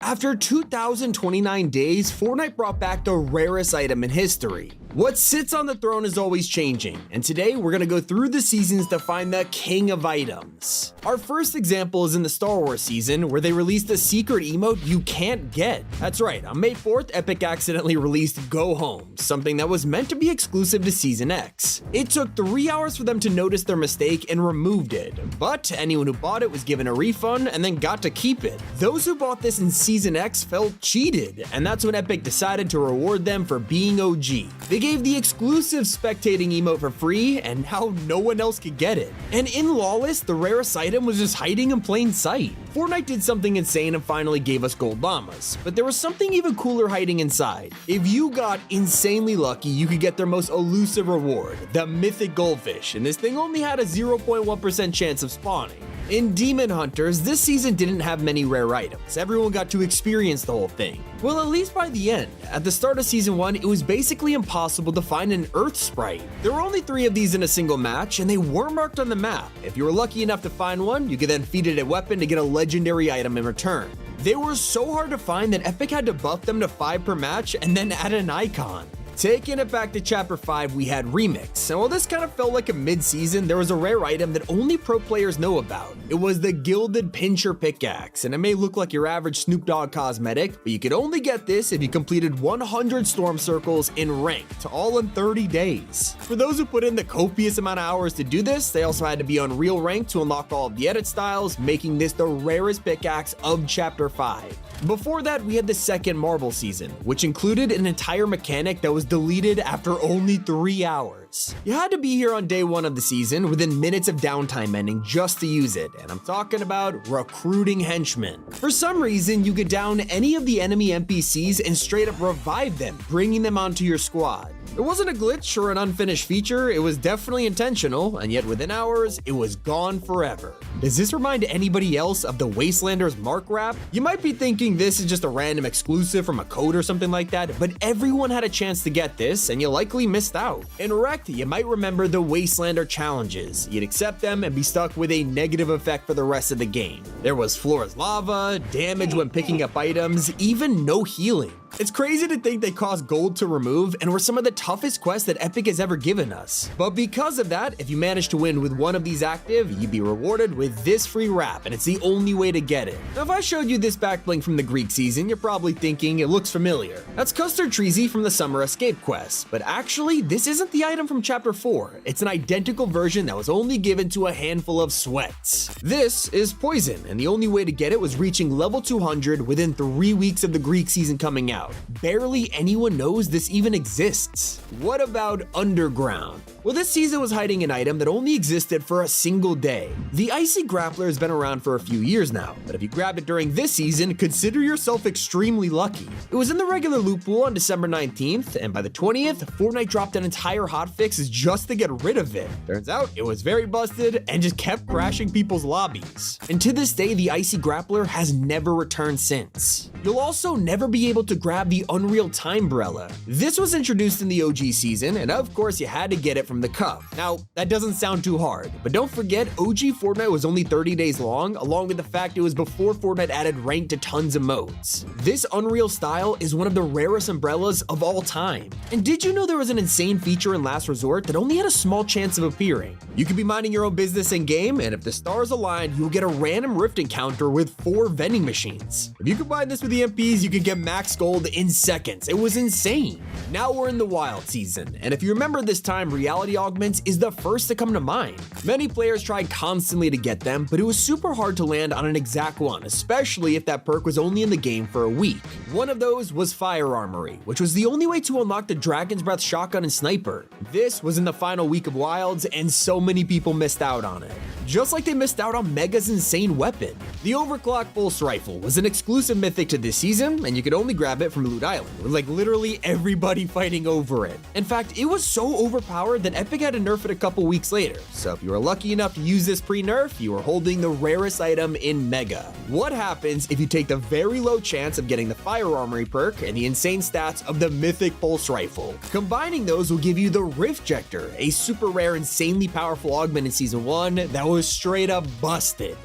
After 2,029 days, Fortnite brought back the rarest item in history. What sits on the throne is always changing, and today we're gonna go through the seasons to find the king of items. Our first example is in the Star Wars season, where they released a secret emote you can't get. That's right, on May 4th, Epic accidentally released Go Home, something that was meant to be exclusive to Season X. It took 3 hours for them to notice their mistake and removed it, but anyone who bought it was given a refund and then got to keep it. Those who bought this in Season X felt cheated, and that's when Epic decided to reward them for being OG. They gave the exclusive spectating emote for free, and now no one else could get it. And in Lawless, the rarest item was just hiding in plain sight. Fortnite did something insane and finally gave us gold llamas, but there was something even cooler hiding inside. If you got insanely lucky, you could get their most elusive reward, the mythic goldfish, and this thing only had a 0.1% chance of spawning. In Demon Hunters, this season didn't have many rare items. Everyone got to experience the whole thing. Well, at least by the end. At the start of Season 1, it was basically impossible to find an Earth sprite. There were only 3 of these in a single match, and they were marked on the map. If you were lucky enough to find one, you could then feed it a weapon to get a legendary item in return. They were so hard to find that Epic had to buff them to 5 per match and then add an icon. Taking it back to Chapter 5, we had Remix, and while this kind of felt like a mid-season, there was a rare item that only pro players know about. It was the Gilded Pincher Pickaxe, and it may look like your average Snoop Dogg cosmetic, but you could only get this if you completed 100 Storm Circles in Ranked, all in 30 days. For those who put in the copious amount of hours to do this, they also had to be on Real Rank to unlock all of the edit styles, making this the rarest pickaxe of Chapter 5. Before that, we had the second Marvel season, which included an entire mechanic that was deleted after only 3 hours. You had to be here on day 1 of the season within minutes of downtime ending just to use it, and I'm talking about recruiting henchmen. For some reason, you could down any of the enemy NPCs and straight up revive them, bringing them onto your squad. It wasn't a glitch or an unfinished feature, it was definitely intentional, and yet within hours, it was gone forever. Does this remind anybody else of the Wastelanders Mark Wrap? You might be thinking this is just a random exclusive from a code or something like that, but everyone had a chance to get this, and you likely missed out. In Wrecked, you might remember the Wastelander challenges. You'd accept them and be stuck with a negative effect for the rest of the game. There was floor is lava, damage when picking up items, even no healing. It's crazy to think they cost gold to remove and were some of the toughest quests that Epic has ever given us. But because of that, if you managed to win with one of these active, you'd be rewarded with this free wrap, and it's the only way to get it. Now, if I showed you this back bling from the Greek season, you're probably thinking it looks familiar. That's Custard Treasy from the Summer Escape quest, but actually, this isn't the item from Chapter 4. It's an identical version that was only given to a handful of sweats. This is Poison, and the only way to get it was reaching level 200 within 3 weeks of the Greek season coming out. Barely anyone knows this even exists. What about Underground? Well, this season was hiding an item that only existed for a single day. The Icy Grappler has been around for a few years now, but if you grabbed it during this season, consider yourself extremely lucky. It was in the regular loot pool on December 19th, and by the 20th, Fortnite dropped an entire hotfix just to get rid of it. Turns out, it was very busted and just kept crashing people's lobbies. And to this day, the Icy Grappler has never returned since. You'll also never be able to grab the Unreal Timebrella. This was introduced in the OG season, and of course you had to get it from the cup. Now, that doesn't sound too hard, but don't forget OG Fortnite was only 30 days long, along with the fact it was before Fortnite added rank to tons of modes. This Unreal style is one of the rarest umbrellas of all time. And did you know there was an insane feature in Last Resort that only had a small chance of appearing? You could be minding your own business in game, and if the stars align, you'll get a random rift encounter with 4 vending machines. If you combine this with the MPs, you can get max gold in seconds. It was insane. Now we're in the wild season, and if you remember this time, reality augments is the first to come to mind. Many players tried constantly to get them, but it was super hard to land on an exact one, especially if that perk was only in the game for a week. One of those was Fire Armory, which was the only way to unlock the Dragon's Breath shotgun and sniper. This was in the final week of Wilds, and so many people missed out on it. Just like they missed out on Mega's insane weapon. The Overclock Pulse Rifle was an exclusive mythic to this season, and you could only grab it from Loot Island, with like literally everybody fighting over it. In fact, it was so overpowered that Epic had to nerf it a couple weeks later, so if you were lucky enough to use this pre-nerf, you were holding the rarest item in Mega. What happens if you take the very low chance of getting the Fire Armory perk and the insane stats of the Mythic Pulse Rifle? Combining those will give you the Riftjector, a super rare, insanely powerful augment in Season 1 that was straight up busted.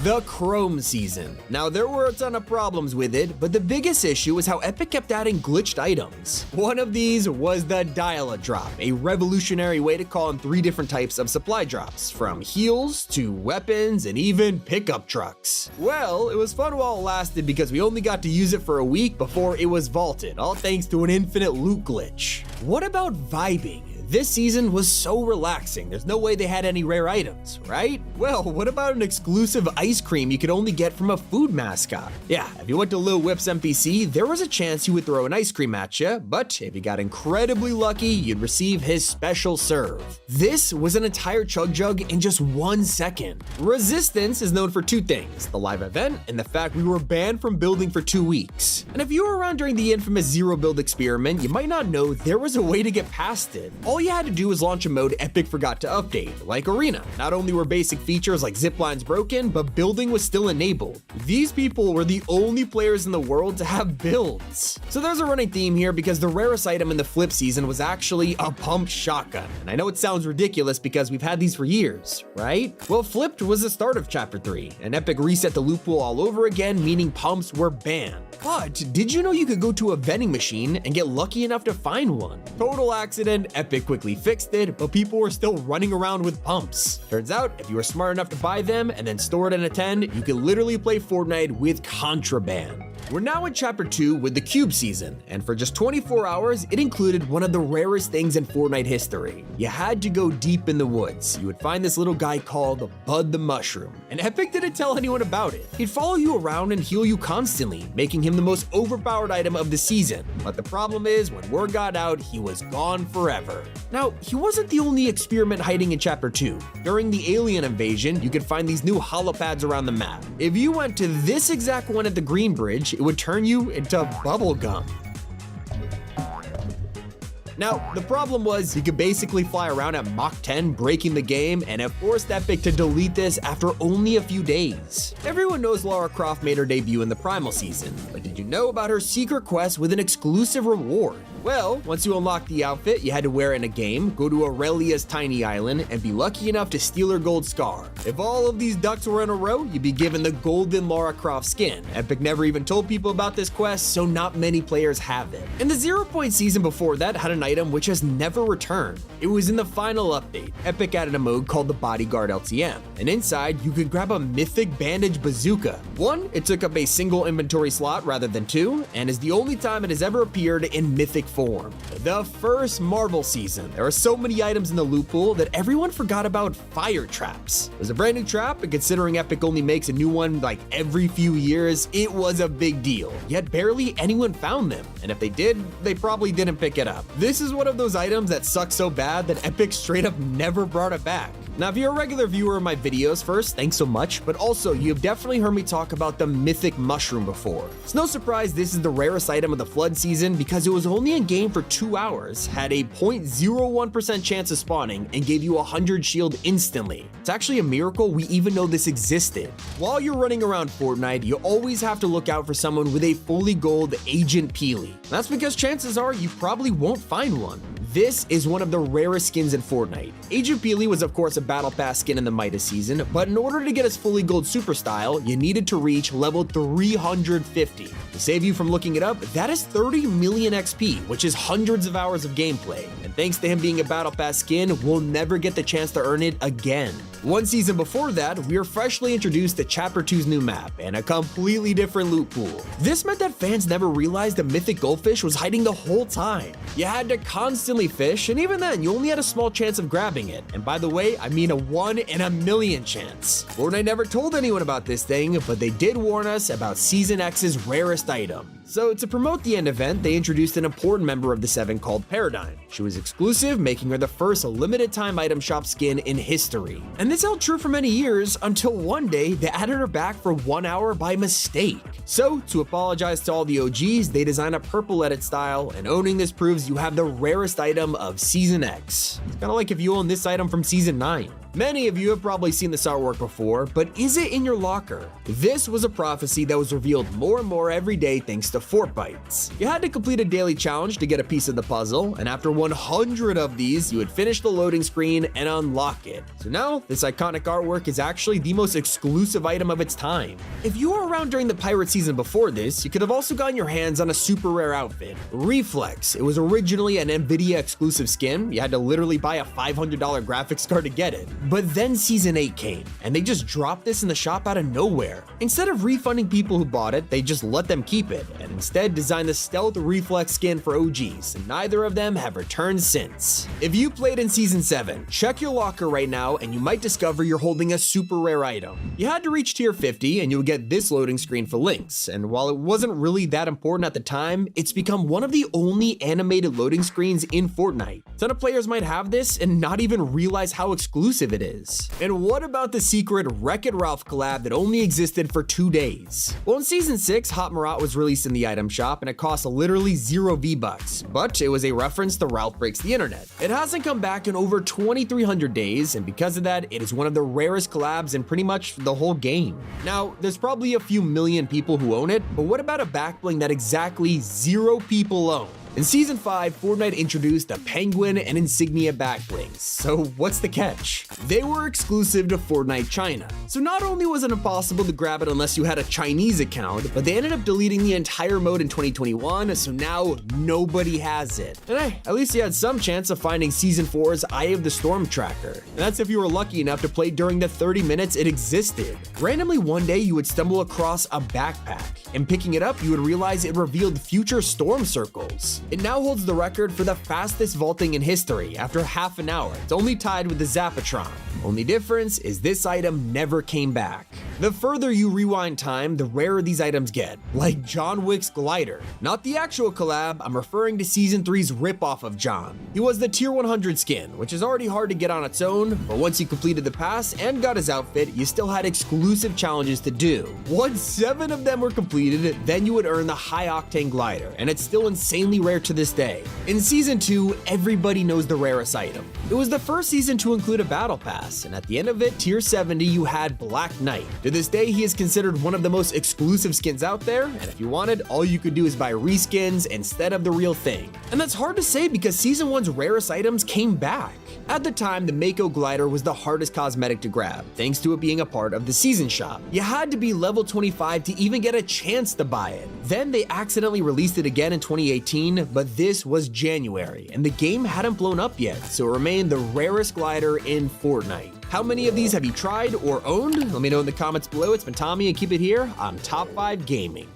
the Chrome season. Now, there were a ton of problems with it, but the biggest issue was how Epic kept adding glitched items. One of these was the Dial-A-Drop, a revolutionary way to call in 3 different types of supply drops, from heals to weapons and even pickup trucks. Well, it was fun while it lasted because we only got to use it for a week before it was vaulted, all thanks to an infinite loot glitch. What about vibing? This season was so relaxing, there's no way they had any rare items, right? Well, what about an exclusive ice cream you could only get from a food mascot? Yeah, if you went to Lil Whip's NPC, there was a chance he would throw an ice cream at you, but if you got incredibly lucky, you'd receive his special serve. This was an entire chug jug in just 1 second. Resistance is known for 2 things, the live event and the fact we were banned from building for 2 weeks. And if you were around during the infamous zero build experiment, you might not know there was a way to get past it. All you had to do was launch a mode Epic forgot to update, like Arena. Not only were basic features like ziplines broken, but building was still enabled. These people were the only players in the world to have builds. So there's a running theme here because the rarest item in the Flip season was actually a pumped shotgun. And I know it sounds ridiculous because we've had these for years, right? Well, Flipped was the start of Chapter 3, and Epic reset the loot pool all over again, meaning pumps were banned. But did you know you could go to a vending machine and get lucky enough to find one? Total accident, Epic quickly fixed it, but people were still running around with pumps. Turns out, if you were smart enough to buy them and then store it and attend, you could literally play Fortnite with contraband. We're now in Chapter 2 with the Cube season, and for just 24 hours, it included one of the rarest things in Fortnite history. You had to go deep in the woods. You would find this little guy called Bud the Mushroom, and Epic didn't tell anyone about it. He'd follow you around and heal you constantly, making him the most overpowered item of the season. But the problem is, when word got out, he was gone forever. Now, he wasn't the only experiment hiding in Chapter 2. During the alien invasion, you could find these new holopads around the map. If you went to this exact one at the Green Bridge, it would turn you into bubblegum. Now, the problem was you could basically fly around at Mach 10, breaking the game, and it forced Epic to delete this after only a few days. Everyone knows Lara Croft made her debut in the Primal season, but did you know about her secret quest with an exclusive reward? Well, once you unlocked the outfit, you had to wear it in a game, go to Aurelia's tiny island, and be lucky enough to steal her gold scar. If all of these ducks were in a row, you'd be given the golden Lara Croft skin. Epic never even told people about this quest, so not many players have it. And the 0 Point season before that had an item which has never returned. It was in the final update. Epic added a mode called the Bodyguard LTM, and inside you could grab a mythic bandage bazooka. One, it took up a single inventory slot rather than 2, and is the only time it has ever appeared in mythic form. The first Marvel season, there are so many items in the loot pool that everyone forgot about fire traps. It was a brand new trap, and considering Epic only makes a new one like every few years, it was a big deal. Yet barely anyone found them, and if they did, they probably didn't pick it up. This is one of those items that sucks so bad that Epic straight up never brought it back. Now, if you're a regular viewer of my videos, first, thanks so much, but also you have definitely heard me talk about the mythic mushroom before. It's no surprise this is the rarest item of the Flood season because it was only in game for 2 hours, had a 0.01% chance of spawning, and gave you 100 shield instantly. It's actually a miracle we even know this existed. While you're running around Fortnite, you always have to look out for someone with a fully gold Agent Peely. That's because chances are you probably won't find one. This is one of the rarest skins in Fortnite. Agent Peely was of course a Battle Pass skin in the Midas season, but in order to get his fully gold super style, you needed to reach level 350. To save you from looking it up, that is 30 million XP, which is hundreds of hours of gameplay. And thanks to him being a Battle Pass skin, we'll never get the chance to earn it again. One season before that, we were freshly introduced to Chapter 2's new map and a completely different loot pool. This meant that fans never realized the mythic goldfish was hiding the whole time. You had to constantly fish, and even then, you only had a small chance of grabbing it. And by the way, I mean a 1 in a million chance. Fortnite never told anyone about this thing, but they did warn us about Season X's rarest item. So to promote the end event, they introduced an important member of the 7 called Paradigm. She was exclusive, making her the first limited time item shop skin in history. And this held true for many years until one day they added her back for 1 hour by mistake. So to apologize to all the OGs, they designed a purple edit style, and owning this proves you have the rarest item of Season X. It's kind of like if you own this item from Season 9. Many of you have probably seen this artwork before, but is it in your locker? This was a prophecy that was revealed more and more every day thanks to Fortbytes. You had to complete a daily challenge to get a piece of the puzzle, and after 100 of these, you would finish the loading screen and unlock it. So now, this iconic artwork is actually the most exclusive item of its time. If you were around during the pirate season before this, you could have also gotten your hands on a super rare outfit, Reflex. It was originally an Nvidia exclusive skin. You had to literally buy a $500 graphics card to get it. But then Season 8 came, and they just dropped this in the shop out of nowhere. Instead of refunding people who bought it, they just let them keep it, and instead designed the Stealth Reflex skin for OGs, and neither of them have returned since. If you played in Season 7, check your locker right now, and you might discover you're holding a super rare item. You had to reach tier 50, and you would get this loading screen for links, and while it wasn't really that important at the time, it's become one of the only animated loading screens in Fortnite. A ton of players might have this and not even realize how exclusive it is. And what about the secret Wreck-It Ralph collab that only existed for 2 days? Well, in Season 6, Hot Marat was released in the item shop and it cost literally 0 V-Bucks, but it was a reference to Ralph Breaks the Internet. It hasn't come back in over 2,300 days, and because of that, it is one of the rarest collabs in pretty much the whole game. Now, there's probably a few million people who own it, but what about a back bling that exactly 0 people own? In Season 5, Fortnite introduced the Penguin and Insignia backblings. So what's the catch? They were exclusive to Fortnite China. So not only was it impossible to grab it unless you had a Chinese account, but they ended up deleting the entire mode in 2021, so now nobody has it. And hey, at least you had some chance of finding Season 4's Eye of the Storm tracker. And that's if you were lucky enough to play during the 30 minutes it existed. Randomly one day you would stumble across a backpack, and picking it up you would realize it revealed future storm circles. It now holds the record for the fastest vaulting in history after half an hour. It's only tied with the Zapatron. Only difference is this item never came back. The further you rewind time, the rarer these items get, like John Wick's glider. Not the actual collab, I'm referring to Season 3's ripoff of John. He was the tier 100 skin, which is already hard to get on its own, but once you completed the pass and got his outfit, you still had exclusive challenges to do. Once 7 of them were completed, then you would earn the high octane glider, and it's still insanely rare to this day. In Season 2, everybody knows the rarest item. It was the first season to include a battle pass, and at the end of it, tier 70, you had Black Knight. To this day, he is considered one of the most exclusive skins out there, and if you wanted, all you could do is buy reskins instead of the real thing. And that's hard to say because Season 1's rarest items came back. At the time, the Mako glider was the hardest cosmetic to grab, thanks to it being a part of the season shop. You had to be level 25 to even get a chance to buy it. Then they accidentally released it again in 2018, but this was January, and the game hadn't blown up yet, so it remained the rarest glider in Fortnite. How many of these have you tried or owned? Let me know in the comments below. It's been Tommy, and keep it here on Top 5 Gaming.